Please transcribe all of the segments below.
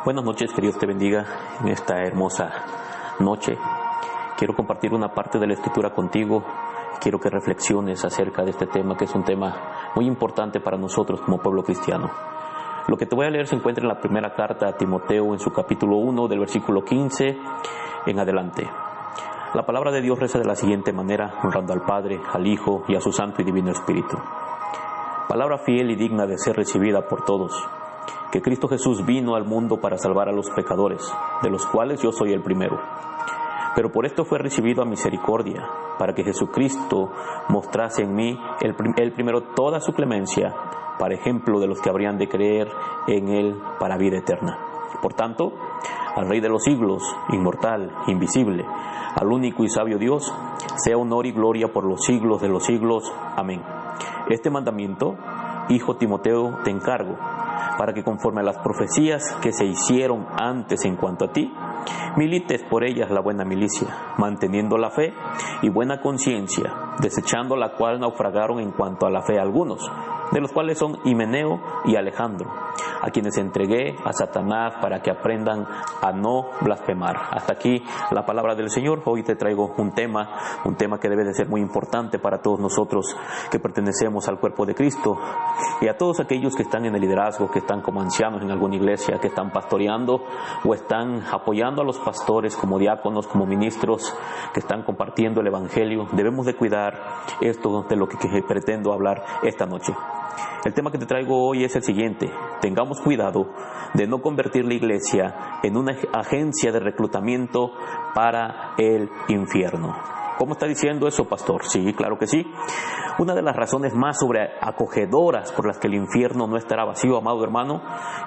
Buenas noches, que Dios te bendiga en esta hermosa noche. Quiero compartir una parte de la Escritura contigo. Quiero que reflexiones acerca de este tema, que es un tema muy importante para nosotros como pueblo cristiano. Lo que te voy a leer se encuentra en la primera carta a Timoteo, en su capítulo 1, del versículo 15 en adelante. La palabra de Dios reza de la siguiente manera, honrando al Padre, al Hijo y a su Santo y Divino Espíritu. Palabra fiel y digna de ser recibida por todos, que Cristo Jesús vino al mundo para salvar a los pecadores, de los cuales yo soy el primero. Pero por esto fue recibido a misericordia, para que Jesucristo mostrase en mí el primero toda su clemencia, para ejemplo de los que habrían de creer en Él para vida eterna. Por tanto, al Rey de los siglos, inmortal, invisible, al único y sabio Dios, sea honor y gloria por los siglos de los siglos. Amén. Este mandamiento, hijo Timoteo, te encargo, para que conforme a las profecías que se hicieron antes en cuanto a ti, milites por ellas la buena milicia, manteniendo la fe y buena conciencia, desechando la cual naufragaron en cuanto a la fe algunos, de los cuales son Himeneo y Alejandro, a quienes entregué a Satanás para que aprendan a no blasfemar. Hasta aquí la palabra del Señor. Hoy te traigo un tema que debe de ser muy importante para todos nosotros que pertenecemos al cuerpo de Cristo y a todos aquellos que están en el liderazgo, que están como ancianos en alguna iglesia, que están pastoreando o están apoyando a los pastores como diáconos, como ministros, que están compartiendo el Evangelio. Debemos de cuidar esto de lo que pretendo hablar esta noche. El tema que te traigo hoy es el siguiente: tengamos cuidado de no convertir la iglesia en una agencia de reclutamiento para el infierno. ¿Cómo está diciendo eso, pastor? Sí, claro que sí. Una de las razones más sobreacogedoras por las que el infierno no estará vacío, amado hermano,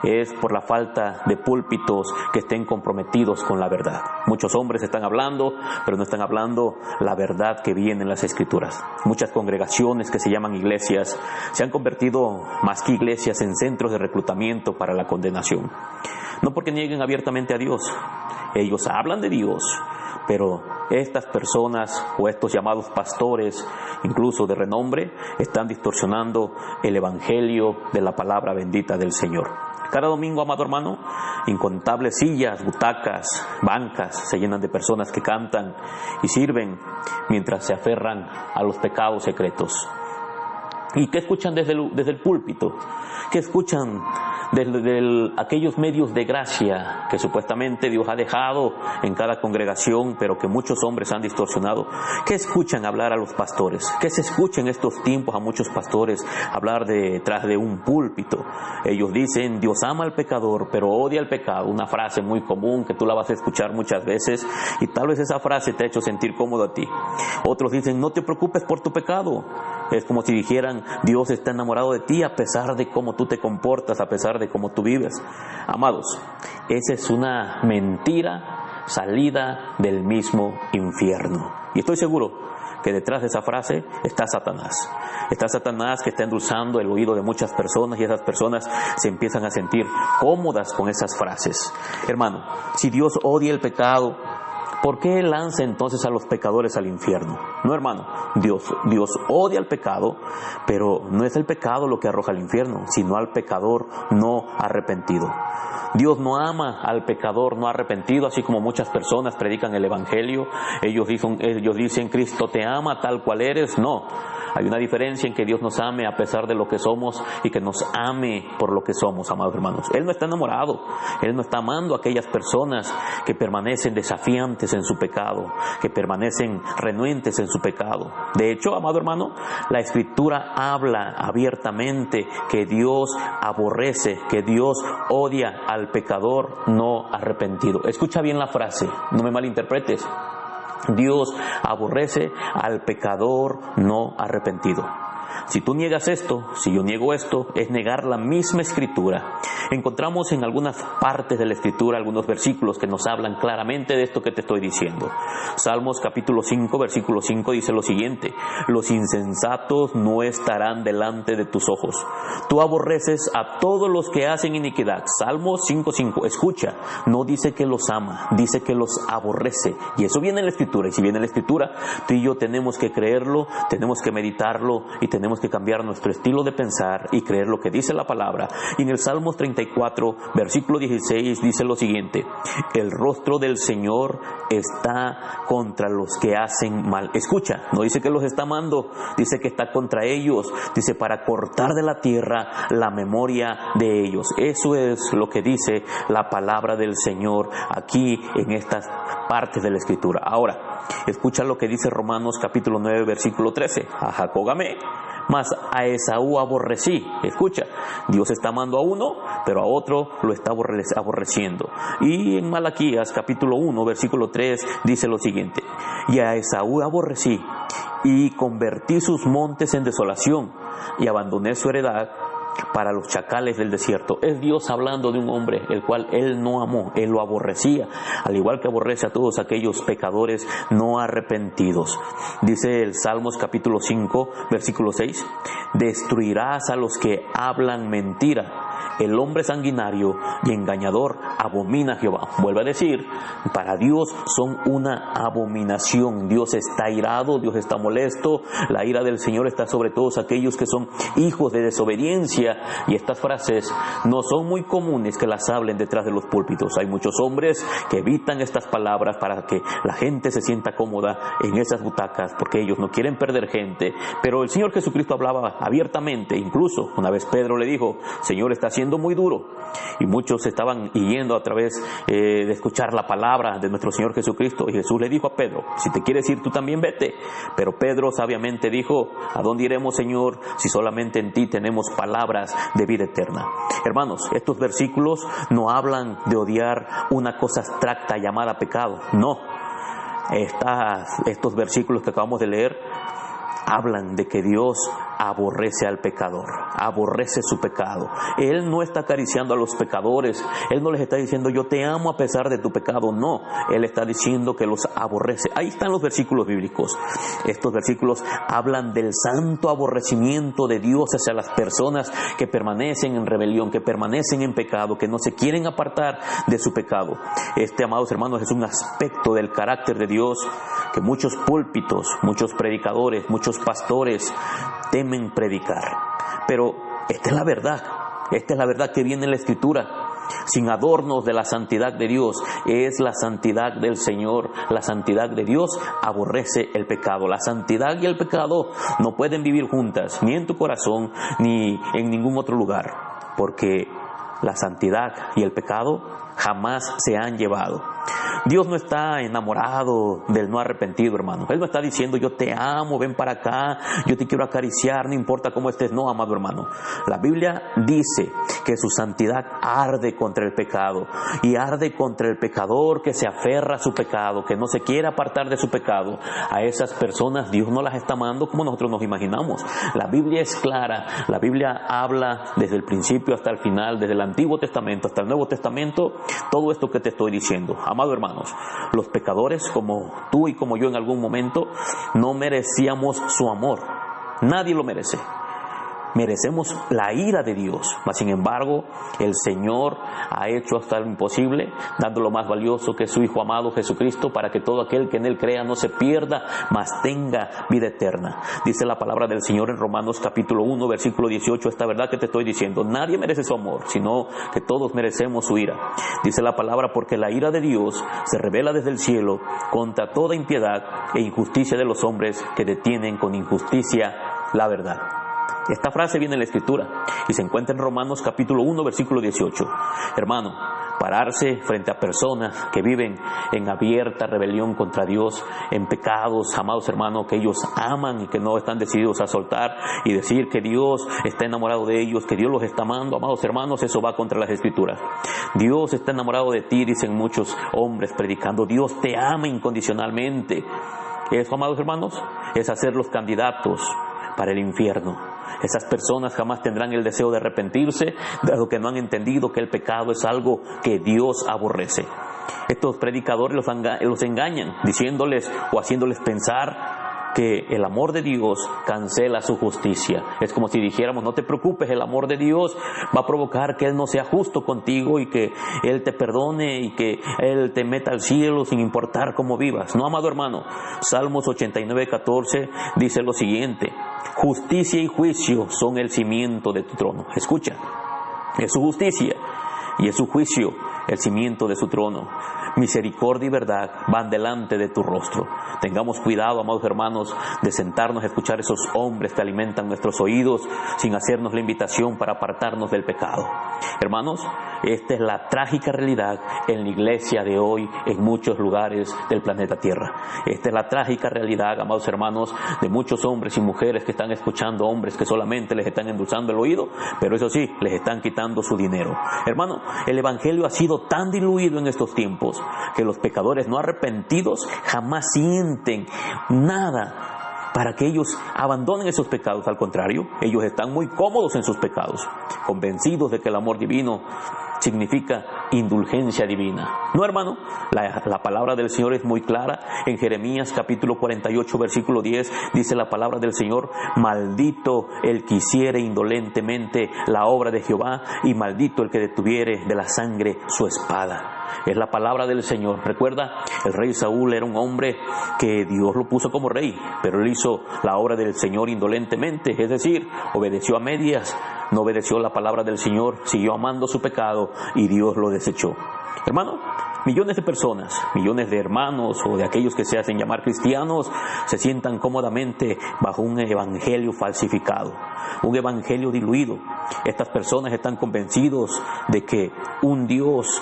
es por la falta de púlpitos que estén comprometidos con la verdad. Muchos hombres están hablando, pero no están hablando la verdad que viene en las Escrituras. Muchas congregaciones que se llaman iglesias se han convertido, más que iglesias, en centros de reclutamiento para la condenación. No porque nieguen abiertamente a Dios. Ellos hablan de Dios, pero estas personas o estos llamados pastores, incluso de renombre, están distorsionando el evangelio de la palabra bendita del Señor. Cada domingo, amado hermano, incontables sillas, butacas, bancas se llenan de personas que cantan y sirven mientras se aferran a los pecados secretos. ¿Y qué escuchan desde el púlpito? ¿Qué escuchan desde aquellos medios de gracia que supuestamente Dios ha dejado en cada congregación, pero que muchos hombres han distorsionado? ¿Qué escuchan hablar a los pastores? ¿Qué se escucha en estos tiempos a muchos pastores hablar detrás de un púlpito? Ellos dicen: Dios ama al pecador, pero odia al pecado. Una frase muy común que tú la vas a escuchar muchas veces y tal vez esa frase te ha hecho sentir cómodo a ti. Otros dicen: no te preocupes por tu pecado. Es como si dijeran: Dios está enamorado de ti a pesar de cómo tú te comportas, a pesar de cómo tú vives. Amados, esa es una mentira salida del mismo infierno. Y estoy seguro que detrás de esa frase está Satanás. Está Satanás que está endulzando el oído de muchas personas y esas personas se empiezan a sentir cómodas con esas frases. Hermano, si Dios odia el pecado, ¿por qué lanza entonces a los pecadores al infierno? No, hermano, Dios odia el pecado, pero no es el pecado lo que arroja al infierno, sino al pecador no arrepentido. Dios no ama al pecador no arrepentido, así como muchas personas predican el Evangelio. Ellos dicen, Cristo te ama tal cual eres. No. Hay una diferencia en que Dios nos ame a pesar de lo que somos y que nos ame por lo que somos, amados hermanos. Él no está enamorado, Él no está amando a aquellas personas que permanecen desafiantes en su pecado, que permanecen renuentes en su pecado. De hecho, amado hermano, la Escritura habla abiertamente que Dios aborrece, que Dios odia al pecador no arrepentido. Escucha bien la frase, no me malinterpretes. Dios aborrece al pecador no arrepentido. Si tú niegas esto, si yo niego esto, es negar la misma Escritura. Encontramos en algunas partes de la Escritura algunos versículos que nos hablan claramente de esto que te estoy diciendo. Salmos capítulo 5, versículo 5 dice lo siguiente: los insensatos no estarán delante de tus ojos. Tú aborreces a todos los que hacen iniquidad. Salmos 5:5. Escucha, no dice que los ama, dice que los aborrece. Y eso viene en la Escritura. Y si viene en la Escritura, tú y yo tenemos que creerlo, tenemos que meditarlo y tenemos tenemos que cambiar nuestro estilo de pensar y creer lo que dice la palabra. Y en el Salmos 34, versículo 16, dice lo siguiente: el rostro del Señor está contra los que hacen mal. Escucha, no dice que los está amando, dice que está contra ellos, dice para cortar de la tierra la memoria de ellos. Eso es lo que dice la palabra del Señor aquí en estas partes de la Escritura. Ahora, escucha lo que dice Romanos capítulo 9, versículo 13. A Jacob amé, mas a Esaú aborrecí. Escucha, Dios está amando a uno, pero a otro lo está aborreciendo. Y en Malaquías capítulo 1, versículo 3 dice lo siguiente: y a Esaú aborrecí, y convertí sus montes en desolación, y abandoné su heredad para los chacales del desierto. Es Dios hablando de un hombre el cual Él no amó, Él lo aborrecía, al igual que aborrece a todos aquellos pecadores no arrepentidos. Dice el Salmos capítulo 5, versículo 6: destruirás a los que hablan mentira. El hombre sanguinario y engañador abomina a Jehová. Vuelve a decir, para Dios son una abominación. Dios está irado, Dios está molesto. La ira del Señor está sobre todos aquellos que son hijos de desobediencia. Y estas frases no son muy comunes que las hablen detrás de los púlpitos. Hay muchos hombres que evitan estas palabras para que la gente se sienta cómoda en esas butacas, porque ellos no quieren perder gente. Pero el Señor Jesucristo hablaba abiertamente. Incluso una vez Pedro le dijo: Señor, está haciendo muy duro, y muchos estaban yendo a través de escuchar la palabra de nuestro Señor Jesucristo. Y Jesús le dijo a Pedro: si te quieres ir, tú también vete. Pero Pedro sabiamente dijo: ¿a dónde iremos, Señor, si solamente en ti tenemos palabras de vida eterna? Hermanos, estos versículos no hablan de odiar una cosa abstracta llamada pecado. No, estos versículos que acabamos de leer hablan de que Dios aborrece al pecador, aborrece su pecado. Él no está acariciando a los pecadores, Él no les está diciendo yo te amo a pesar de tu pecado, no, Él está diciendo que los aborrece. Ahí están los versículos bíblicos. Estos versículos hablan del santo aborrecimiento de Dios hacia las personas que permanecen en rebelión, que permanecen en pecado, que no se quieren apartar de su pecado. Amados hermanos, es un aspecto del carácter de Dios que muchos púlpitos, muchos predicadores, muchos pastores temen predicar. Pero esta es la verdad que viene en la Escritura. Sin adornos de la santidad de Dios, es la santidad del Señor. La santidad de Dios aborrece el pecado. La santidad y el pecado no pueden vivir juntas, ni en tu corazón, ni en ningún otro lugar, porque la santidad y el pecado jamás se han llevado. Dios no está enamorado del no arrepentido, hermano. Él no está diciendo yo te amo, ven para acá, yo te quiero acariciar, no importa cómo estés. No, amado hermano. La Biblia dice que su santidad arde contra el pecado, y arde contra el pecador que se aferra a su pecado, que no se quiere apartar de su pecado. A esas personas Dios no las está amando como nosotros nos imaginamos. La Biblia es clara. La Biblia habla desde el principio hasta el final, desde el Antiguo Testamento hasta el Nuevo Testamento, todo esto que te estoy diciendo. Amado hermanos, los pecadores como tú y como yo en algún momento no merecíamos su amor. Nadie lo merece. Merecemos la ira de Dios, mas sin embargo el Señor ha hecho hasta lo imposible, dando lo más valioso que es su Hijo amado Jesucristo, para que todo aquel que en Él crea no se pierda, mas tenga vida eterna. Dice la palabra del Señor en Romanos capítulo 1, versículo 18, esta verdad que te estoy diciendo: nadie merece su amor, sino que todos merecemos su ira. Dice la palabra: porque la ira de Dios se revela desde el cielo contra toda impiedad e injusticia de los hombres que detienen con injusticia la verdad. Esta frase viene en la Escritura y se encuentra en Romanos capítulo 1, versículo 18. Hermano, pararse frente a personas que viven en abierta rebelión contra Dios, en pecados, amados hermanos, que ellos aman y que no están decididos a soltar, y decir que Dios está enamorado de ellos, que Dios los está amando, amados hermanos, eso va contra las Escrituras. Dios está enamorado de ti, dicen muchos hombres predicando. Dios te ama incondicionalmente. Eso, amados hermanos, es hacerlos candidatos para el infierno. Esas personas jamás tendrán el deseo de arrepentirse, dado que no han entendido que el pecado es algo que Dios aborrece. Estos predicadores los engañan, diciéndoles o haciéndoles pensar que el amor de Dios cancela su justicia. Es como si dijéramos, no te preocupes, el amor de Dios va a provocar que Él no sea justo contigo y que Él te perdone y que Él te meta al cielo sin importar cómo vivas. No, amado hermano, Salmos 89:14 dice lo siguiente: justicia y juicio son el cimiento de tu trono. Escucha, es su justicia y es su juicio el cimiento de su trono. Misericordia y verdad van delante de tu rostro. Tengamos cuidado, amados hermanos, de sentarnos a escuchar esos hombres que alimentan nuestros oídos sin hacernos la invitación para apartarnos del pecado. Hermanos, esta es la trágica realidad en la iglesia de hoy en muchos lugares del planeta Tierra. Esta es la trágica realidad, amados hermanos, de muchos hombres y mujeres que están escuchando hombres que solamente les están endulzando el oído, pero eso sí, les están quitando su dinero. Hermano, el evangelio ha sido tan diluido en estos tiempos que los pecadores no arrepentidos jamás sienten nada para que ellos abandonen esos pecados. Al contrario, ellos están muy cómodos en sus pecados, convencidos de que el amor divino significa indulgencia divina. No, hermano, la palabra del Señor es muy clara. En Jeremías capítulo 48 versículo 10 dice la palabra del Señor: maldito el que hiciere indolentemente la obra de Jehová, y maldito el que detuviere de la sangre su espada. Es la palabra del Señor. Recuerda, el rey Saúl era un hombre que Dios lo puso como rey, pero él hizo la obra del Señor indolentemente, es decir, obedeció a medias, no obedeció la palabra del Señor, siguió amando su pecado y Dios lo desechó. Hermano, millones de personas, millones de hermanos o de aquellos que se hacen llamar cristianos se sientan cómodamente bajo un evangelio falsificado, un evangelio diluido. Estas personas están convencidos de que un Dios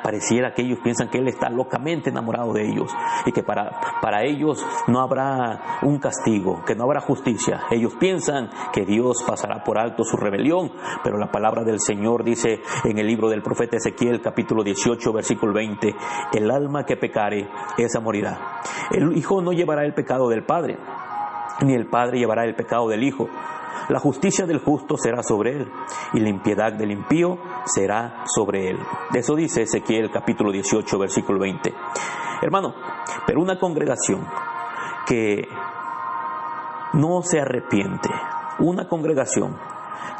pareciera que ellos piensan que Él está locamente enamorado de ellos y que para ellos no habrá un castigo, que no habrá justicia. Ellos piensan que Dios pasará por alto su rebelión, pero la palabra del Señor dice en el libro del profeta Ezequiel capítulo 18 versículo 20: el alma que pecare, esa morirá. El hijo no llevará el pecado del padre, ni el padre llevará el pecado del hijo. La justicia del justo será sobre él, y la impiedad del impío será sobre él. Eso dice Ezequiel capítulo 18, versículo 20. Hermano, pero una congregación que no se arrepiente, una congregación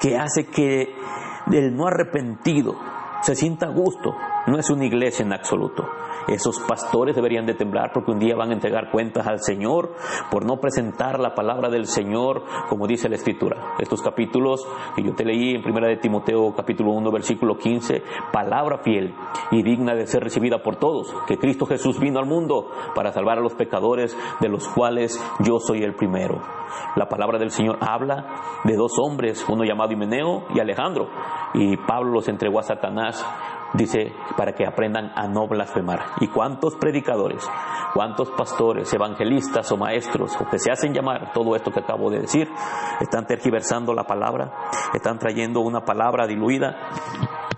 que hace que el no arrepentido se sienta a gusto, no es una iglesia en absoluto. Esos pastores deberían de temblar porque un día van a entregar cuentas al Señor por no presentar la palabra del Señor como dice la Escritura. Estos capítulos que yo te leí en 1 de Timoteo capítulo 1 versículo 15, palabra fiel y digna de ser recibida por todos, que Cristo Jesús vino al mundo para salvar a los pecadores, de los cuales yo soy el primero. La palabra del Señor habla de dos hombres, uno llamado Himeneo y Alejandro, y Pablo los entregó a Satanás. Dice, para que aprendan a no blasfemar. ¿Y cuántos predicadores, cuántos pastores, evangelistas o maestros, o que se hacen llamar todo esto que acabo de decir, están tergiversando la palabra, están trayendo una palabra diluida?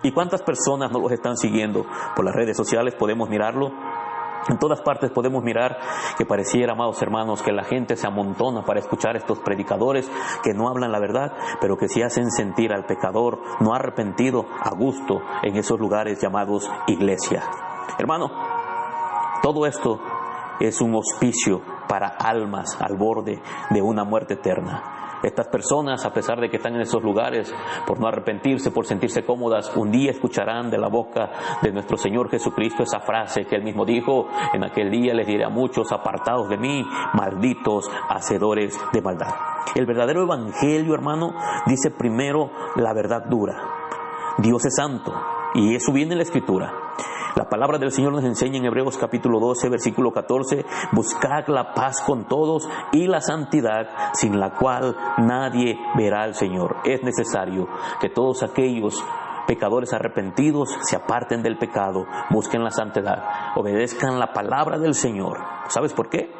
¿Y cuántas personas no los están siguiendo? Por las redes sociales podemos mirarlo. En todas partes podemos mirar que pareciera, amados hermanos, que la gente se amontona para escuchar estos predicadores que no hablan la verdad, pero que sí hacen sentir al pecador no arrepentido a gusto en esos lugares llamados iglesia. Hermano, todo esto es un hospicio para almas al borde de una muerte eterna. Estas personas, a pesar de que están en esos lugares, por no arrepentirse, por sentirse cómodas, un día escucharán de la boca de nuestro Señor Jesucristo esa frase que Él mismo dijo: en aquel día les diré a muchos, apartados de mí, malditos hacedores de maldad. El verdadero evangelio, hermano, dice primero la verdad dura. Dios es santo, y eso viene en la Escritura. La palabra del Señor nos enseña en Hebreos capítulo 12, versículo 14, buscad la paz con todos y la santidad, sin la cual nadie verá al Señor. Es necesario que todos aquellos pecadores arrepentidos se aparten del pecado, busquen la santidad, obedezcan la palabra del Señor. ¿Sabes por qué?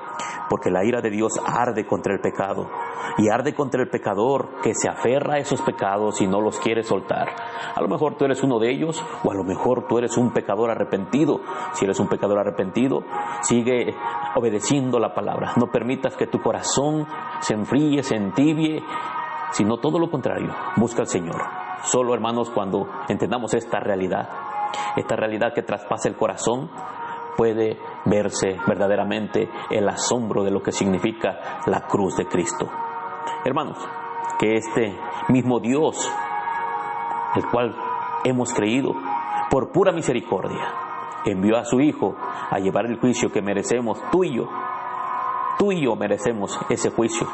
Porque la ira de Dios arde contra el pecado, y arde contra el pecador que se aferra a esos pecados y no los quiere soltar. A lo mejor tú eres uno de ellos, o a lo mejor tú eres un pecador arrepentido. Si eres un pecador arrepentido, sigue obedeciendo la palabra. No permitas que tu corazón se enfríe, se entibie, sino todo lo contrario, busca al Señor. Solo, hermanos, cuando entendamos esta realidad que traspasa el corazón, puede verse verdaderamente el asombro de lo que significa la cruz de Cristo. Hermanos, que este mismo Dios, el cual hemos creído, por pura misericordia, envió a su Hijo a llevar el juicio que merecemos, tú y yo merecemos ese juicio,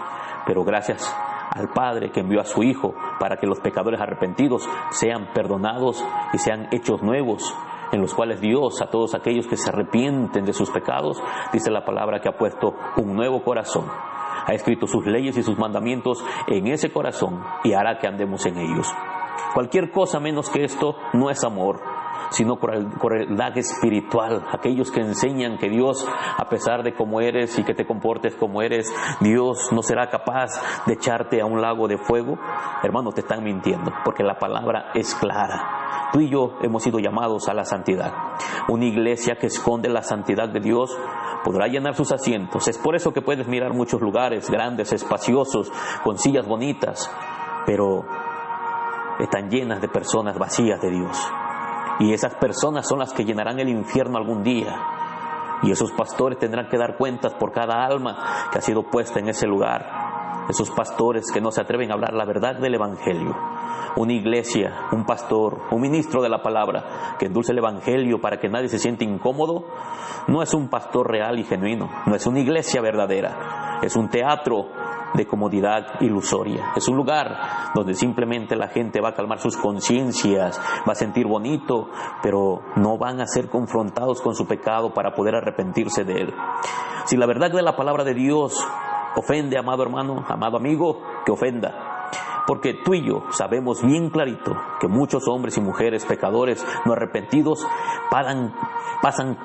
pero gracias al Padre que envió a su Hijo para que los pecadores arrepentidos sean perdonados y sean hechos nuevos, en los cuales Dios, a todos aquellos que se arrepienten de sus pecados, dice la palabra que ha puesto un nuevo corazón, ha escrito sus leyes y sus mandamientos en ese corazón y hará que andemos en ellos. Cualquier cosa menos que esto no es amor, sino crueldad espiritual. Aquellos que enseñan que Dios, a pesar de cómo eres y que te comportes como eres, Dios no será capaz de echarte a un lago de fuego, hermano, te están mintiendo, porque la palabra es clara. Tú y yo hemos sido llamados a la santidad. Una iglesia que esconde la santidad de Dios podrá llenar sus asientos. Es por eso que puedes mirar muchos lugares grandes, espaciosos, con sillas bonitas, pero están llenas de personas vacías de Dios. Y esas personas son las que llenarán el infierno algún día. Y esos pastores tendrán que dar cuentas por cada alma que ha sido puesta en ese lugar. Esos pastores que no se atreven a hablar la verdad del Evangelio. Una iglesia, un pastor, un ministro de la palabra que endulce el Evangelio para que nadie se siente incómodo, no es un pastor real y genuino. No es una iglesia verdadera. Es un teatro de comodidad ilusoria. Es un lugar donde simplemente la gente va a calmar sus conciencias, va a sentir bonito, pero no van a ser confrontados con su pecado para poder arrepentirse de él. Si la verdad de la palabra de Dios ofende, amado hermano, amado amigo, que ofenda. Porque tú y yo sabemos bien clarito que muchos hombres y mujeres pecadores no arrepentidos pasan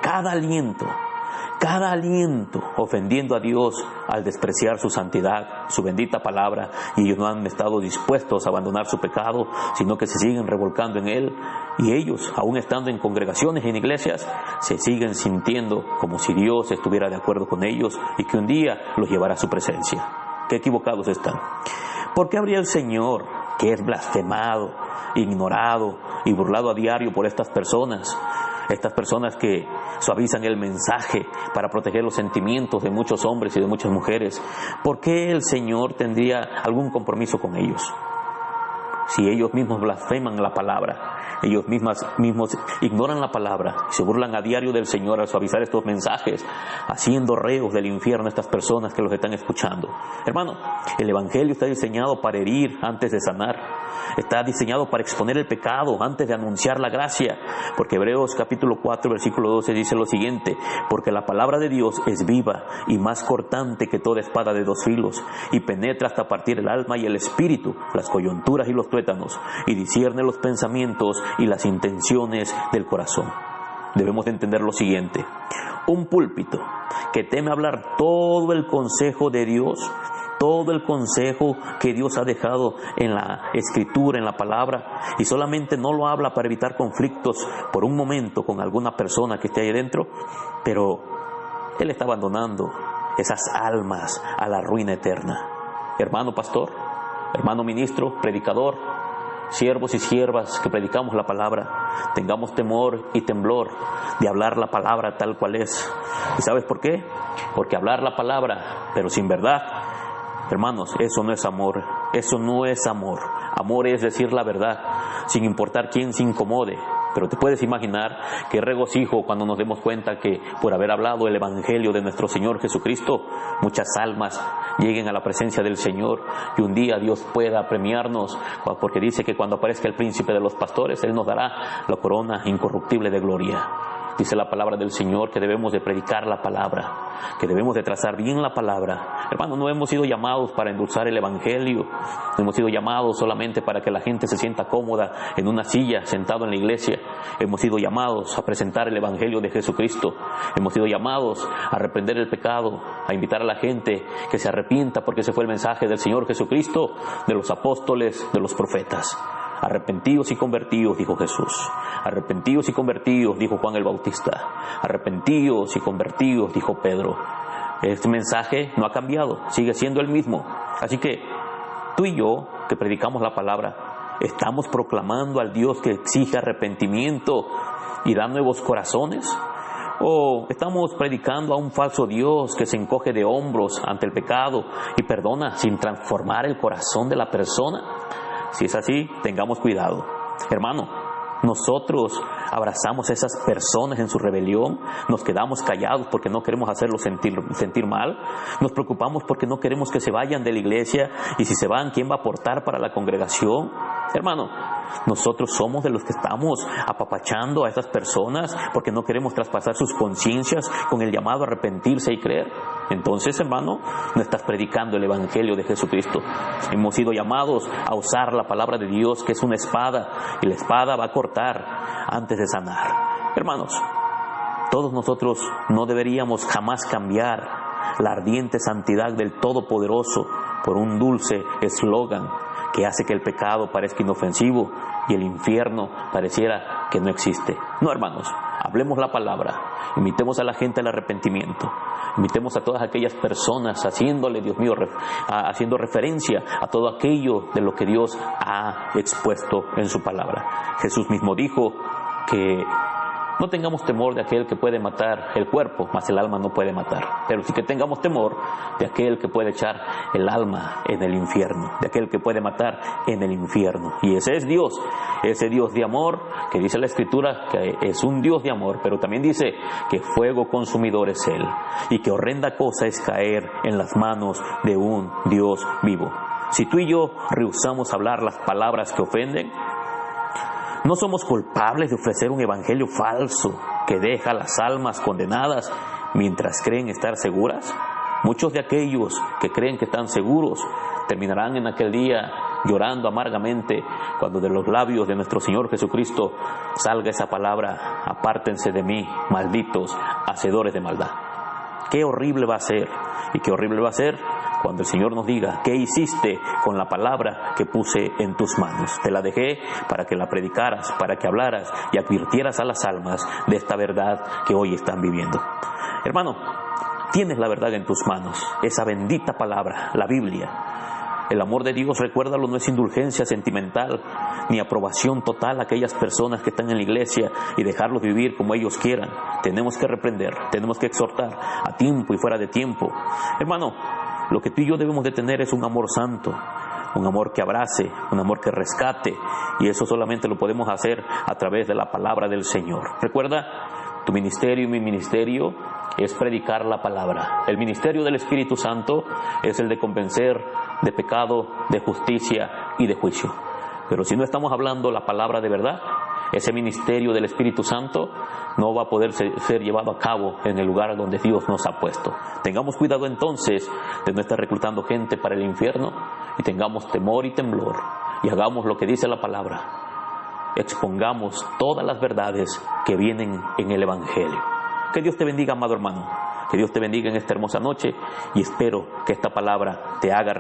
cada aliento ofendiendo a Dios al despreciar su santidad, su bendita palabra, y ellos no han estado dispuestos a abandonar su pecado, sino que se siguen revolcando en él, y ellos, aún estando en congregaciones y en iglesias, se siguen sintiendo como si Dios estuviera de acuerdo con ellos y que un día los llevará a su presencia. Qué equivocados están. ¿Por qué habría el Señor, que es blasfemado, ignorado y burlado a diario por estas personas que suavizan el mensaje para proteger los sentimientos de muchos hombres y de muchas mujeres? ¿Por qué el Señor tendría algún compromiso con ellos? Si ellos mismos blasfeman la palabra, ellos mismos ignoran la palabra, se burlan a diario del Señor al suavizar estos mensajes, haciendo reos del infierno a estas personas que los están escuchando. Hermano, el Evangelio está diseñado para herir antes de sanar. Está diseñado para exponer el pecado antes de anunciar la gracia, porque Hebreos capítulo 4 versículo 12 dice lo siguiente: porque la palabra de Dios es viva y más cortante que toda espada de dos filos, y penetra hasta partir el alma y el espíritu, las coyunturas y los tuétanos, y discierne los pensamientos y las intenciones del corazón. Debemos de entender lo siguiente: un púlpito que teme hablar todo el consejo de Dios, todo el consejo que Dios ha dejado en la Escritura, en la palabra, y solamente no lo habla para evitar conflictos por un momento con alguna persona que esté ahí dentro, pero él está abandonando esas almas a la ruina eterna. Hermano pastor, hermano ministro, predicador, siervos y siervas que predicamos la palabra, tengamos temor y temblor de hablar la palabra tal cual es. ¿Y sabes por qué? Porque hablar la palabra pero sin verdad, hermanos, eso no es amor. Eso no es amor. Amor es decir la verdad, sin importar quién se incomode. Pero te puedes imaginar qué regocijo cuando nos demos cuenta que por haber hablado el Evangelio de nuestro Señor Jesucristo, muchas almas lleguen a la presencia del Señor, y un día Dios pueda premiarnos, porque dice que cuando aparezca el príncipe de los pastores, Él nos dará la corona incorruptible de gloria. Dice la palabra del Señor que debemos de predicar la palabra, que debemos de trazar bien la palabra. Hermanos, no hemos sido llamados para endulzar el Evangelio, no hemos sido llamados solamente para que la gente se sienta cómoda en una silla, sentado en la iglesia. Hemos sido llamados a presentar el Evangelio de Jesucristo. Hemos sido llamados a reprender el pecado, a invitar a la gente que se arrepienta, porque ese fue el mensaje del Señor Jesucristo, de los apóstoles, de los profetas. Arrepentidos y convertidos, dijo Jesús. Arrepentidos y convertidos, dijo Juan el Bautista. Arrepentidos y convertidos, dijo Pedro. Este mensaje no ha cambiado, sigue siendo el mismo. Así que tú y yo, que predicamos la palabra, estamos proclamando al Dios que exige arrepentimiento y da nuevos corazones, ¿O estamos predicando a un falso Dios que se encoge de hombros ante el pecado y perdona sin transformar el corazón de la persona? Si es así, tengamos cuidado. Hermano, nosotros abrazamos a esas personas en su rebelión, nos quedamos callados porque no queremos hacerlos sentir mal, nos preocupamos porque no queremos que se vayan de la iglesia, y si se van, ¿quién va a aportar para la congregación? Hermano, nosotros somos de los que estamos apapachando a esas personas porque no queremos traspasar sus conciencias con el llamado a arrepentirse y creer. Entonces, hermano, no estás predicando el Evangelio de Jesucristo. Hemos sido llamados a usar la palabra de Dios, que es una espada, y la espada va a cortar antes de sanar. Hermanos, todos nosotros no deberíamos jamás cambiar la ardiente santidad del Todopoderoso por un dulce eslogan que hace que el pecado parezca inofensivo y el infierno pareciera que no existe. No, hermanos, hablemos la palabra, invitemos a la gente al arrepentimiento, invitemos a todas aquellas personas haciéndole, Dios mío, haciendo referencia a todo aquello de lo que Dios ha expuesto en su palabra. Jesús mismo dijo que no tengamos temor de aquel que puede matar el cuerpo, mas el alma no puede matar. Pero sí que tengamos temor de aquel que puede echar el alma en el infierno, de aquel que puede matar en el infierno. Y ese es Dios, ese Dios de amor, que dice la Escritura que es un Dios de amor, pero también dice que fuego consumidor es Él, y que horrenda cosa es caer en las manos de un Dios vivo. Si tú y yo rehusamos hablar las palabras que ofenden, ¿no somos culpables de ofrecer un evangelio falso que deja a las almas condenadas mientras creen estar seguras? Muchos de aquellos que creen que están seguros terminarán en aquel día llorando amargamente cuando de los labios de nuestro Señor Jesucristo salga esa palabra: apártense de mí, malditos, hacedores de maldad. Qué horrible va a ser, y qué horrible va a ser cuando el Señor nos diga: ¿qué hiciste con la palabra que puse en tus manos? Te la dejé para que la predicaras, para que hablaras y advirtieras a las almas de esta verdad que hoy están viviendo. Hermano, tienes la verdad en tus manos, esa bendita palabra, la Biblia. El amor de Dios, recuérdalo, no es indulgencia sentimental ni aprobación total a aquellas personas que están en la iglesia y dejarlos vivir como ellos quieran. Tenemos que reprender, tenemos que exhortar a tiempo y fuera de tiempo. Hermano, lo que tú y yo debemos de tener es un amor santo, un amor que abrace, un amor que rescate, y eso solamente lo podemos hacer a través de la palabra del Señor. Recuerda, tu ministerio y mi ministerio es predicar la palabra. El ministerio del Espíritu Santo es el de convencer de pecado, de justicia y de juicio. Pero si no estamos hablando la palabra de verdad, ese ministerio del Espíritu Santo no va a poder ser llevado a cabo en el lugar donde Dios nos ha puesto. Tengamos cuidado entonces de no estar reclutando gente para el infierno, y tengamos temor y temblor, y hagamos lo que dice la palabra. Expongamos todas las verdades que vienen en el Evangelio. Que Dios te bendiga, amado hermano. Que Dios te bendiga en esta hermosa noche, y espero que esta palabra te haga